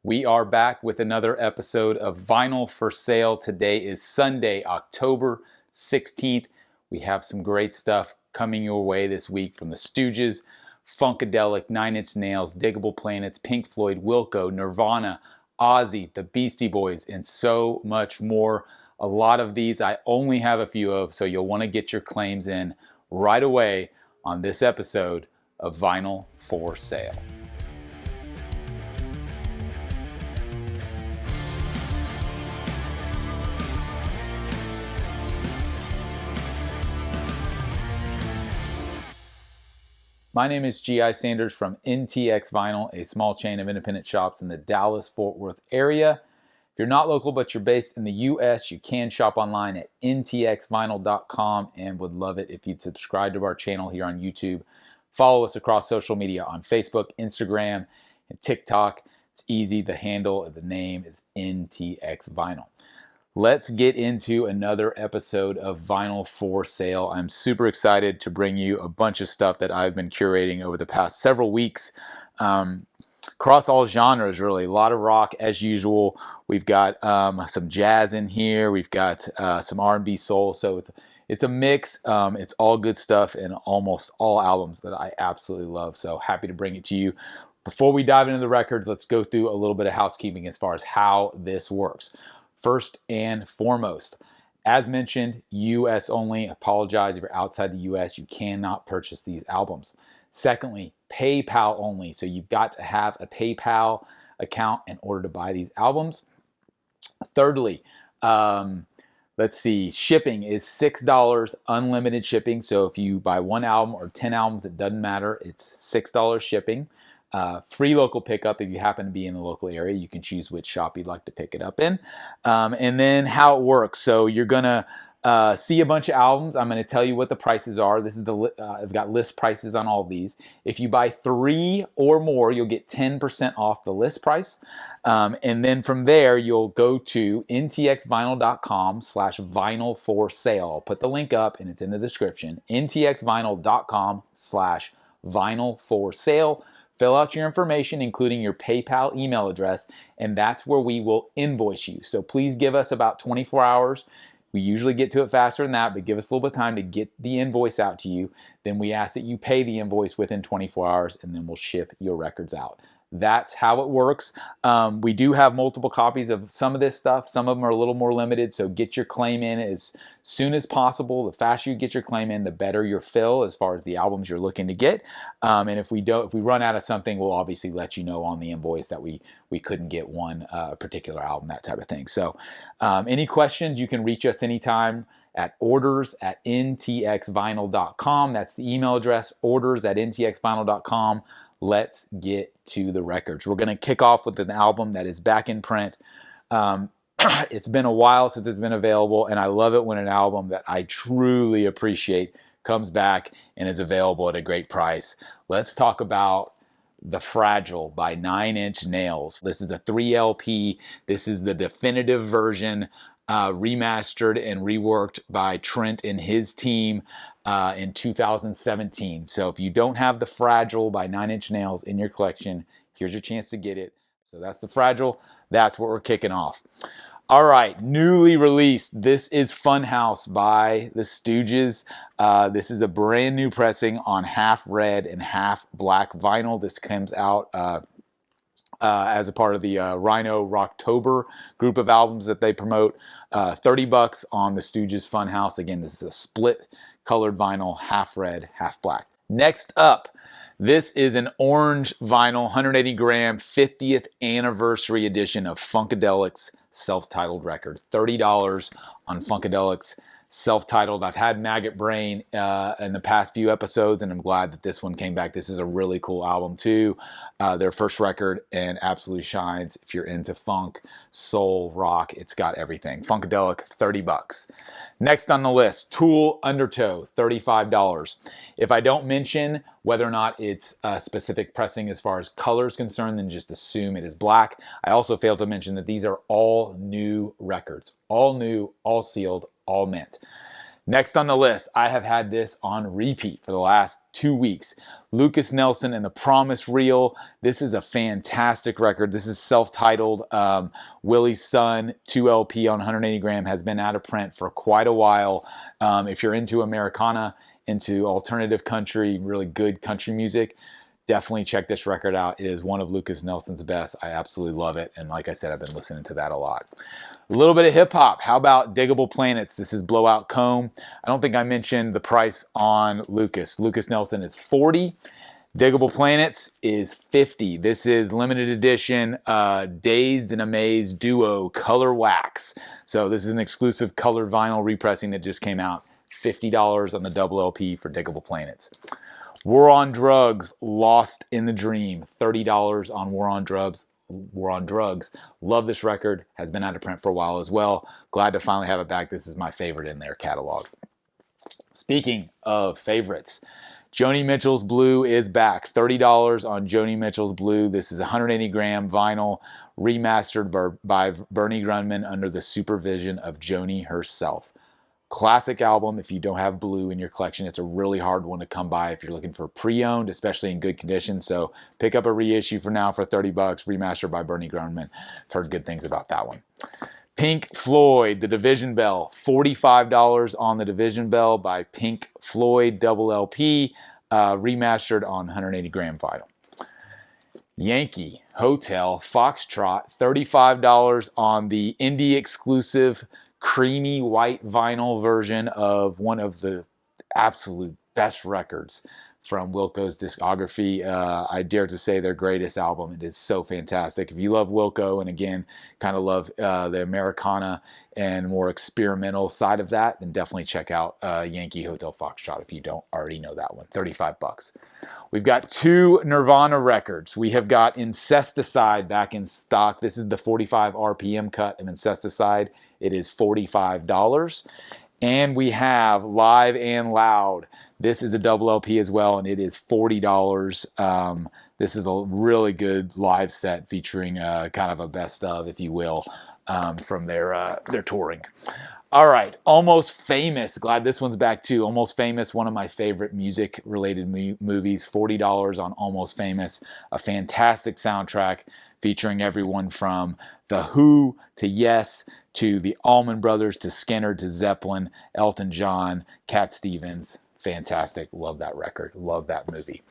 We are back with another episode of Vinyl for Sale. Today is Sunday, October 16th. We have some great stuff coming your way this week from the Stooges, Funkadelic, Nine Inch Nails, Diggable Planets, Pink Floyd, Wilco, Nirvana, Ozzy, the Beastie Boys, and so much more. A lot of these I only have a few of, so you'll want to get your claims in right away on this episode of Vinyl for Sale. My name is G.I. Sanders from NTX Vinyl, a small chain of independent shops in the Dallas-Fort Worth area. If you're not local but you're based in the U.S., you can shop online at ntxvinyl.com and would love it if you'd subscribe to our channel here on YouTube. Follow us across social media on Facebook, Instagram, and TikTok. It's easy. The handle, the name is NTX Vinyl. Let's get into another episode of Vinyl for Sale. I'm super excited to bring you a bunch of stuff that I've been curating over the past several weeks. Across all genres, really. A lot of rock as usual. We've got some jazz in here. We've got some R&B soul. So it's a mix. It's all good stuff and almost all albums that I absolutely love. So happy to bring it to you. Before we dive into the records, let's go through a little bit of housekeeping as far as how this works. First and foremost, as mentioned, US only. Apologize if you're outside the US, you cannot purchase these albums. Secondly, PayPal only. So you've got to have a PayPal account in order to buy these albums. Thirdly, let's see, shipping is $6, unlimited shipping. So if you buy one album or 10 albums, it doesn't matter. It's $6 shipping. Free local pickup if you happen to be in the local area. You can choose which shop you'd like to pick it up in. And then how it works. So you're going to see a bunch of albums. I'm going to tell you what the prices are. This is I've got list prices on all of these. If you buy 3 or more, you'll get 10% off the list price. And then from there, you'll go to ntxvinyl.com/vinylforsale. I'll put the link up and it's in the description. ntxvinyl.com/vinylforsale. Fill out your information, including your PayPal email address, and that's where we will invoice you. So please give us about 24 hours. We usually get to it faster than that, but give us a little bit of time to get the invoice out to you. Then we ask that you pay the invoice within 24 hours, and then we'll ship your records out. That's how it works. We do have multiple copies of some of this stuff. Some of them are a little more limited, so get your claim in as soon as possible. The faster you get your claim in, the better your fill as far as the albums you're looking to get. And if we run out of something, we'll obviously let you know on the invoice that we couldn't get one particular album, that type of thing. So any questions, you can reach us anytime at orders@ntxvinyl.com. That's the email address, orders@ntxvinyl.com. Let's get to the records. We're going to kick off with an album that is back in print. It's been a while since it's been available, and I love it when an album that I truly appreciate comes back and is available at a great price. Let's talk about The Fragile by Nine Inch Nails. This is the 3 LP. This is the definitive version, remastered and reworked by Trent and his team in 2017. So if you don't have The Fragile by Nine Inch Nails in your collection, here's your chance to get it. So that's The Fragile. That's what we're kicking off. All right, newly released. This is Funhouse by the Stooges. This is a brand new pressing on half red and half black vinyl. This comes out as a part of the Rhino Rocktober group of albums that they promote. $30 on the Stooges Funhouse. Again, this is a split colored vinyl, half red, half black. Next up, this is an orange vinyl, 180 gram, 50th anniversary edition of Funkadelic's self-titled record. $30 on Funkadelic's self-titled. I've had Maggot Brain in the past few episodes, and I'm glad that this one came back. This is a really cool album too. Their first record, and absolutely shines if you're into funk, soul, rock. It's got everything. Funkadelic, $30. Next on the list, Tool Undertow, $35. If I don't mention whether or not it's a specific pressing as far as color is concerned, then just assume it is black. I also failed to mention that these are all new records. All new, all sealed, all mint. Next on the list, I have had this on repeat for the last 2 weeks. Lucas Nelson and the Promise Reel. This is a fantastic record. This is self-titled. Willie's Son, 2 LP on 180 gram, has been out of print for quite a while. If you're into Americana, into alternative country, really good country music, definitely check this record out. It is one of Lucas Nelson's best. I absolutely love it. And like I said, I've been listening to that a lot. A little bit of hip hop. How about Diggable Planets? This is Blowout Comb. I don't think I mentioned the price on Lucas. Lucas Nelson is $40. Diggable Planets is $50. This is limited edition Dazed and Amazed Duo Color Wax. So this is an exclusive color vinyl repressing that just came out. $50 on the double LP for Diggable Planets. War on Drugs, Lost in the Dream. $30 on War on Drugs. Love this record. Has been out of print for a while as well. Glad to finally have it back. This is my favorite in their catalog. Speaking of favorites, Joni Mitchell's Blue is back. $30 on Joni Mitchell's Blue. This is 180 gram vinyl remastered by Bernie Grundman under the supervision of Joni herself. Classic album. If you don't have Blue in your collection, it's a really hard one to come by if you're looking for pre-owned, especially in good condition. So pick up a reissue for now for $30, remastered by Bernie Grundman. Heard good things about that one. Pink Floyd, The Division Bell, $45 on The Division Bell by Pink Floyd, double LP, remastered on 180 gram vinyl. Yankee Hotel Foxtrot, $35 on the indie exclusive creamy white vinyl version of one of the absolute best records from Wilco's discography. I dare to say their greatest album. It is so fantastic. If you love Wilco and again kind of love the Americana and more experimental side of that, then definitely check out Yankee Hotel Foxtrot if you don't already know that one. $35. We've got 2 Nirvana records. We have got Incesticide back in stock. This is the 45 RPM cut of Incesticide. It is $45. And we have Live and Loud. This is a double LP as well, and it is $40. This is a really good live set featuring kind of a best of, if you will, from their touring. All right, Almost Famous. Glad this one's back too. Almost Famous, one of my favorite music-related movies. $40 on Almost Famous. A fantastic soundtrack featuring everyone from The Who to Yes to the Allman Brothers to Skinner to Zeppelin, Elton John, Cat Stevens. Fantastic. Love that record. Love that movie.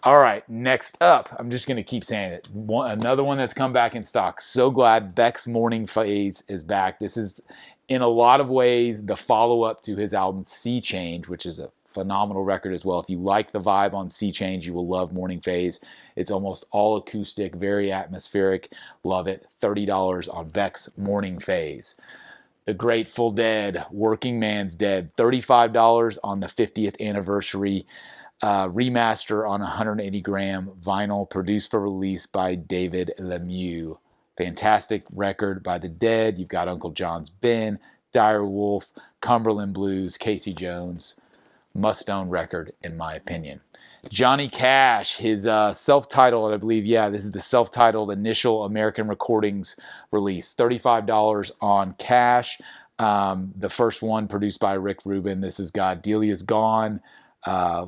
All right, next up, I'm just going to keep saying it. Another one that's come back in stock. So glad Beck's Morning Phase is back. This is, in a lot of ways, the follow-up to his album Sea Change, which is a phenomenal record as well. If you like the vibe on Sea Change, you will love Morning Phase. It's almost all acoustic, very atmospheric. Love it. $30 on Beck's Morning Phase. The Grateful Dead, Working Man's Dead. $35 on the 50th anniversary remaster on 180 gram vinyl, produced for release by David Lemieux. Fantastic record by the Dead. You've got Uncle John's Ben, Dire Wolf, Cumberland Blues, Casey Jones. Must-own record, in my opinion. Johnny Cash, his self-titled, I believe, this is the self-titled initial American Recordings release. $35 on Cash. The first one produced by Rick Rubin. This has got Delia's Gone.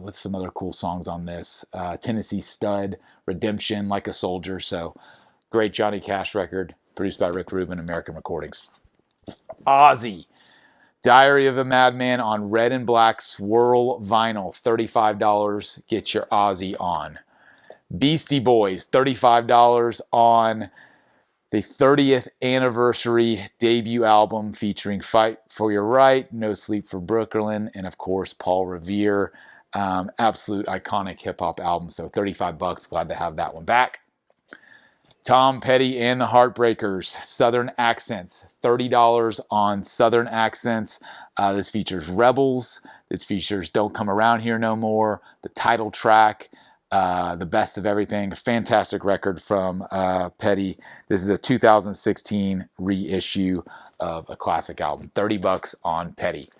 With some other cool songs on this. Tennessee Stud, Redemption, Like a Soldier. So, great Johnny Cash record, produced by Rick Rubin, American Recordings. Ozzy. Diary of a Madman on red and black swirl vinyl, $35. Get your Ozzy on. Beastie Boys, $35 on the 30th anniversary debut album featuring Fight for Your Right, No Sleep for Brooklyn, and of course Paul Revere. Absolute iconic hip-hop album, so $35. Glad to have that one back. Tom Petty and the Heartbreakers, Southern Accents, $30 on Southern Accents. This features Rebels. This features Don't Come Around Here No More, the title track, The Best of Everything. A fantastic record from Petty. This is a 2016 reissue of a classic album. $30 on Petty.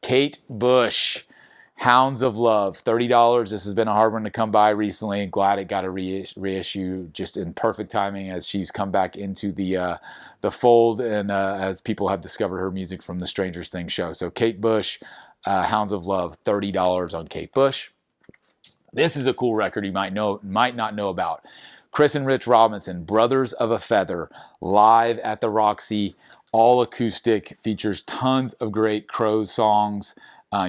Kate Bush, Hounds of Love, $30. This has been a hard one to come by recently. Glad it got a reissue just in perfect timing as she's come back into the fold and as people have discovered her music from the Stranger Things show. So Kate Bush, Hounds of Love, $30 on Kate Bush. This is a cool record you might not know about. Chris and Rich Robinson, Brothers of a Feather, live at the Roxy, all acoustic, features tons of great Crows songs.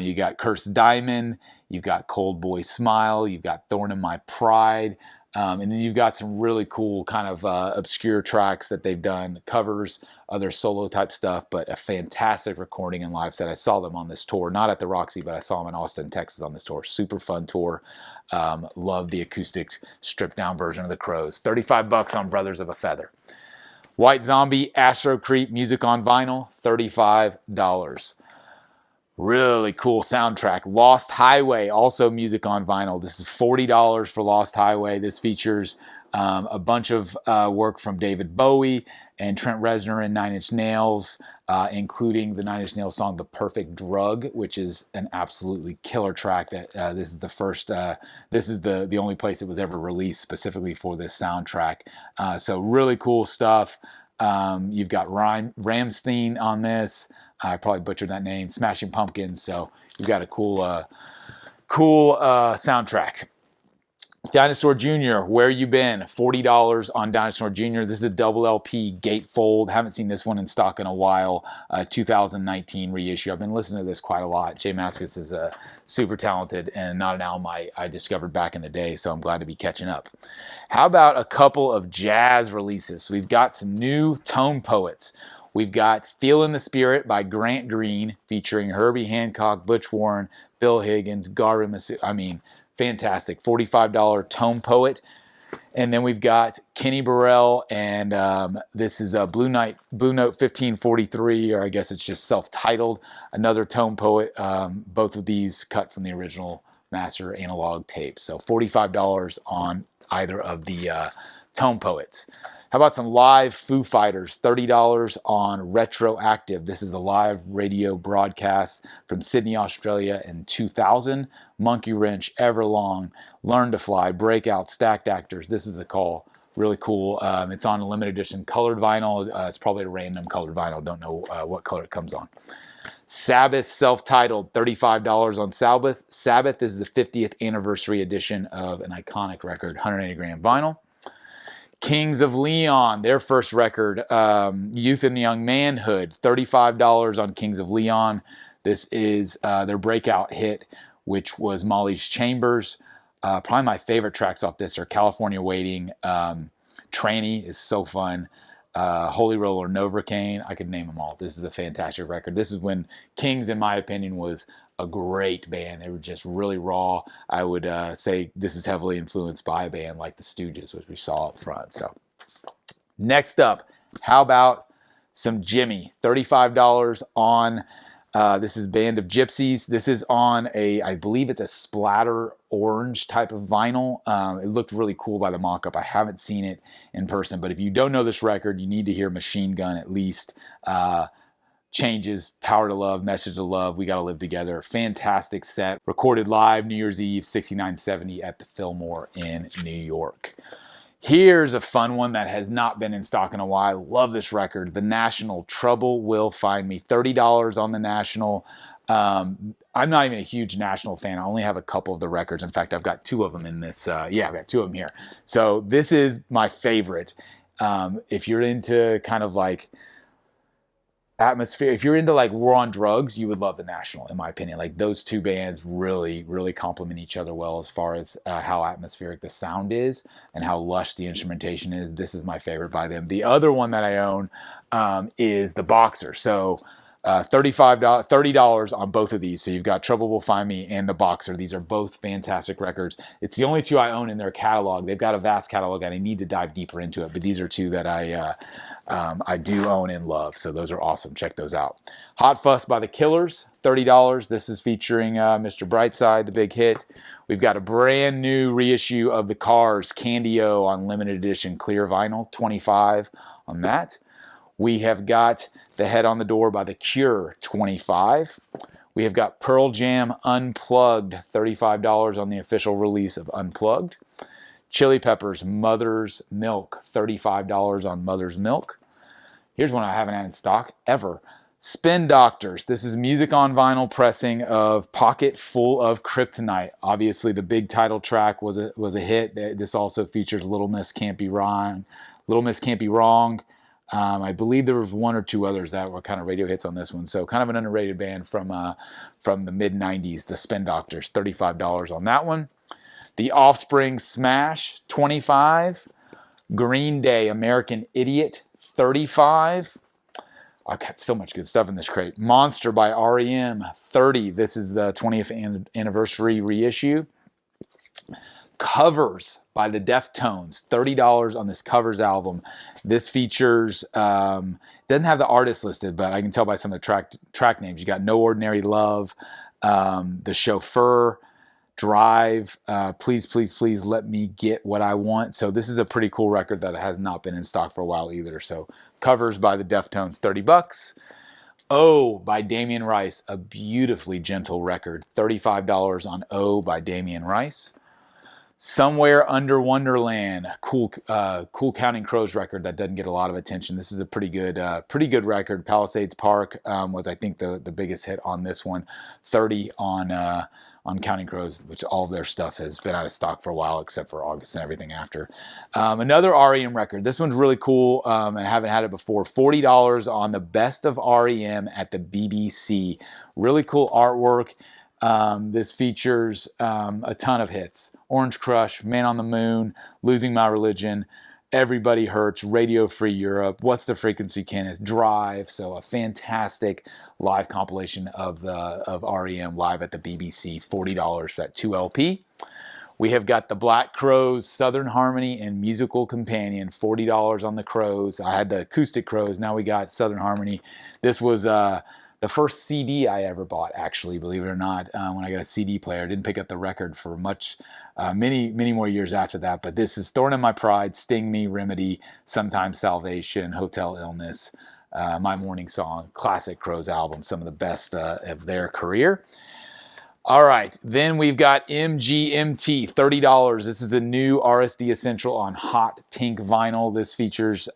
You got Cursed Diamond, you've got Cold Boy Smile, you've got Thorn in My Pride, and then you've got some really cool kind of obscure tracks that they've done, covers, other solo type stuff, but a fantastic recording and live set. I saw them on this tour, not at the Roxy, but I saw them in Austin, Texas on this tour. Super fun tour. Love the acoustic stripped down version of the Crows. $35 on Brothers of a Feather. White Zombie, Astro Creep, music on vinyl, $35. Really cool soundtrack. Lost Highway, also music on vinyl. This is $40 for Lost Highway. This features a bunch of work from David Bowie and Trent Reznor and Nine Inch Nails, including the Nine Inch Nails song "The Perfect Drug," which is an absolutely killer track. That this is the first. This is the only place it was ever released specifically for this soundtrack. So really cool stuff. You've got Rammstein on this. I probably butchered that name. Smashing Pumpkins. So you've got a cool soundtrack. Dinosaur Jr., Where You Been? $40 on Dinosaur Jr. This is a double LP gatefold. Haven't seen this one in stock in a while. 2019 reissue. I've been listening to this quite a lot. Jay Mascis is super talented and not an album I discovered back in the day, so I'm glad to be catching up. How about a couple of jazz releases? We've got some new Tone Poets. We've got Feelin' the Spirit by Grant Green, featuring Herbie Hancock, Butch Warren, Bill Higgins, Garvin Masu. I mean, fantastic. $45 Tone Poet. And then we've got Kenny Burrell, and this is a Blue Note 1543, or I guess it's just self-titled. Another Tone Poet. Both of these cut from the original master analog tape. So $45 on either of the Tone Poets. How about some live Foo Fighters? $30 on Retroactive. This is the live radio broadcast from Sydney, Australia in 2000. Monkey Wrench, Everlong, Learn to Fly, Breakout, Stacked Actors. This is a call. Really cool. It's on a limited edition colored vinyl. It's probably a random colored vinyl. Don't know what color it comes on. Sabbath, self-titled, $35 on Sabbath. Sabbath is the 50th anniversary edition of an iconic record, 180 gram vinyl. Kings of Leon, their first record, Youth and Young Manhood, $35 on Kings of Leon. This is their breakout hit, which was Molly's Chambers. Probably my favorite tracks off this are California Waiting, Tranny is so fun, Holy Roller, Novocaine. I could name them all. This is a fantastic record. This is when Kings, in my opinion, was a great band. They were just really raw. I would say this is heavily influenced by a band like the Stooges, which we saw up front. So next up, how about some Jimmy? $35 on, this is Band of Gypsies. This is on I believe it's a splatter orange type of vinyl. It looked really cool by the mock-up. I haven't seen it in person, but if you don't know this record, you need to hear Machine Gun at least. Changes, Power to Love, Message to Love, We Gotta Live Together. Fantastic set. Recorded live New Year's Eve, 6970 at the Fillmore in New York. Here's a fun one that has not been in stock in a while. Love this record. The National, Trouble Will Find Me. $30 on The National. I'm not even a huge National fan. I only have a couple of the records. In fact, I've got two of them in this. I've got two of them here. So this is my favorite. If you're into kind of like atmosphere, if you're into like War on Drugs, you would love The National, in my opinion. Like those two bands really complement each other well as far as how atmospheric the sound is and how lush the instrumentation is. This is my favorite by them. The other one that I own is The Boxer. So $30 on both of these. So you've got Trouble Will Find Me and The Boxer. These are both fantastic records. It's the only two I own in their catalog. They've got a vast catalog and I need to dive deeper into it, but these are two that I do own and love. So those are awesome. Check those out. Hot Fuss by The Killers, $30. This is featuring Mr. Brightside, the big hit. We've got a brand new reissue of The Cars, Candy-O on limited edition clear vinyl, $25 on that. We have got The Head on the Door by The Cure, $25. We have got Pearl Jam Unplugged, $35 on the official release of Unplugged. Chili Peppers, Mother's Milk, $35 on Mother's Milk. Here's one I haven't had in stock ever. Spin Doctors. This is music on vinyl pressing of Pocket Full of Kryptonite. Obviously, the big title track was a hit. This also features Little Miss Can't Be Wrong. Little Miss Can't Be Wrong. I believe there was one or two others that were kind of radio hits on this one. So kind of an underrated band from the mid '90s. The Spin Doctors, $35 on that one. The Offspring Smash, $25. Green Day, American Idiot, $35. I've got so much good stuff in this crate. Monster by REM, $30. This is the 20th anniversary reissue. Covers by the Deftones, $30 on this Covers album. This features, doesn't have the artist listed, but I can tell by some of the track names. You got No Ordinary Love, The Chauffeur, Drive, Please, Please, Please Let Me Get What I Want. So this is a pretty cool record that has not been in stock for a while either. So Covers by the Deftones, $30. Oh by Damien Rice, a beautifully gentle record, $35 on Oh by Damien Rice. Somewhere Under Wonderland, cool Counting Crows record that doesn't get a lot of attention. This is a pretty good record. Palisades Park was, I think, the biggest hit on this one. 30 on Counting Crows, which all of their stuff has been out of stock for a while, except for August and everything after. Another REM record. This one's really cool, and I haven't had it before. $40 on the Best of REM at the BBC. Really cool artwork. This features a ton of hits. Orange Crush, Man on the Moon, Losing My Religion, Everybody Hurts, Radio Free Europe, What's the Frequency, Kenneth, Drive. So a fantastic live compilation of REM live at the BBC, $40 for that 2 LP. We have got the Black Crowes, Southern Harmony and Musical Companion, $40 on the Crowes. I had the acoustic Crowes, now we got Southern Harmony. This was the first CD I ever bought, actually, believe it or not, when I got a CD player. I didn't pick up the record for many more years after that, but this is Thorn in My Pride, Sting Me, Remedy, Sometimes Salvation, Hotel Illness, My Morning Song, classic Crowes album, some of the best of their career. All right, then we've got MGMT, $30. This is a new RSD Essential on hot pink vinyl. This features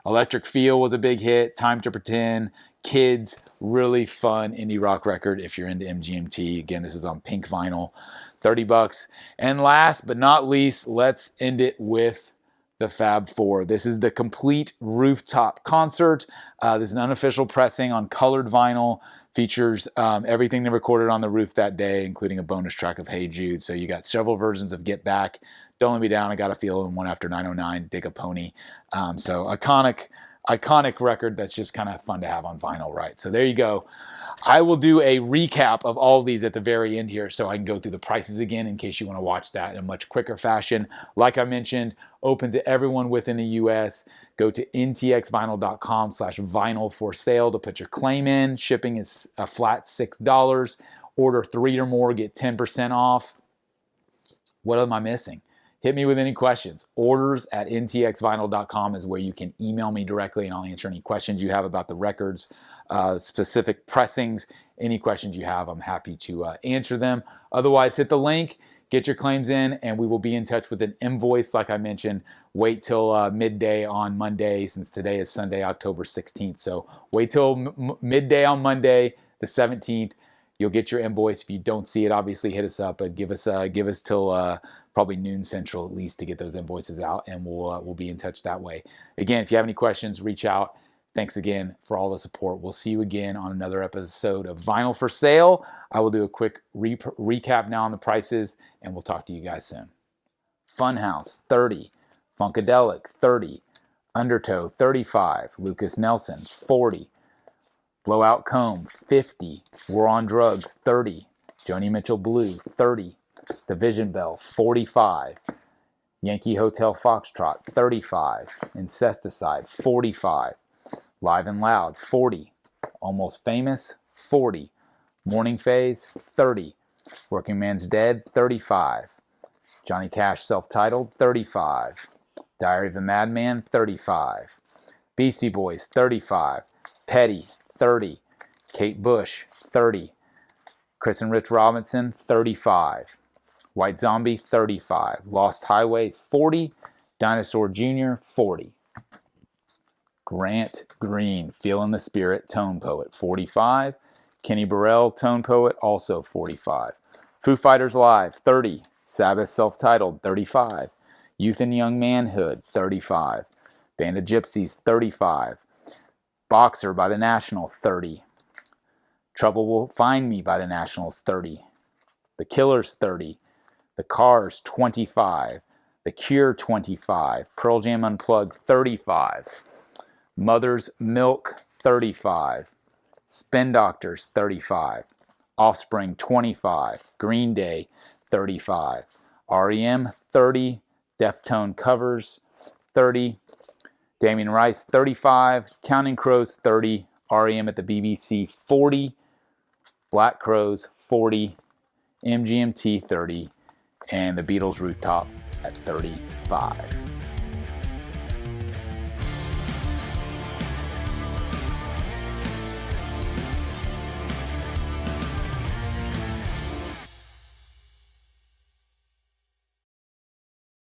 Electric Feel was a big hit, Time to Pretend, Kids, really fun indie rock record if you're into MGMT. Again, this is on pink vinyl, $30. And last but not least, let's end it with the Fab Four. This is the complete rooftop concert. This is an unofficial pressing on colored vinyl. Features everything they recorded on the roof that day, including a bonus track of Hey Jude. So you got several versions of Get Back, Don't Let Me Down, I Got a Feeling, One After 909, Dig a Pony. So iconic record that's just kind of fun to have on vinyl, right? So there you go. I will do a recap of all of these at the very end here so I can go through the prices again in case you want to watch that in a much quicker fashion. Like I mentioned, open to everyone within the U.S. Go to ntxvinyl.com/vinylforsale to put your claim in. Shipping is a flat $6. Order 3 or more, get 10% off. What am I missing? Hit me with any questions. Orders@ntxvinyl.com is where you can email me directly and I'll answer any questions you have about the records, specific pressings. Any questions you have, I'm happy to answer them. Otherwise, hit the link, get your claims in, and we will be in touch with an invoice. Like I mentioned, wait till midday on Monday, since today is Sunday, October 16th. So wait till midday on Monday, the 17th. You'll get your invoice. If you don't see it, obviously hit us up, but give us till probably noon Central at least to get those invoices out, and we'll be in touch that way. Again, if you have any questions, reach out. Thanks again for all the support. We'll see you again on another episode of Vinyl for Sale. I will do a quick recap now on the prices, and we'll talk to you guys soon. Funhouse, $30. Funkadelic, $30. Undertow, $35. Lucas Nelson, $40. Blowout Comb, $50. War on Drugs, $30. Joni Mitchell Blue, $30. Division Bell, $45. Yankee Hotel Foxtrot, $35. Incesticide, $45. Live and Loud, $40. Almost Famous, $40. Morning Phase, $30. Working Man's Dead, $35. Johnny Cash Self-Titled, $35. Diary of a Madman, $35. Beastie Boys, $35. Petty, $30. Kate Bush, $30. Chris and Rich Robinson, $35. White Zombie, $35. Lost Highways, $40. Dinosaur Jr., $40. Grant Green, Feelin' the Spirit, Tone Poet, 45. Kenny Burrell, Tone Poet, also 45. Foo Fighters Live, 30. Sabbath Self-Titled, 35. Youth and Young Manhood, 35. Band of Gypsies, 35. Boxer by The National, 30. Trouble Will Find Me by The Nationals, 30. The Killers, 30. The Cars, 25. The Cure, 25. Pearl Jam Unplugged, 35. Mother's Milk, 35. Spin Doctors, 35. Offspring, 25. Green Day, 35. REM, 30. Deftone Covers, 30. Damien Rice, 35. Counting Crows, 30. REM at the BBC, 40. Black Crowes, 40. MGMT, 30. And the Beatles Rooftop at 35.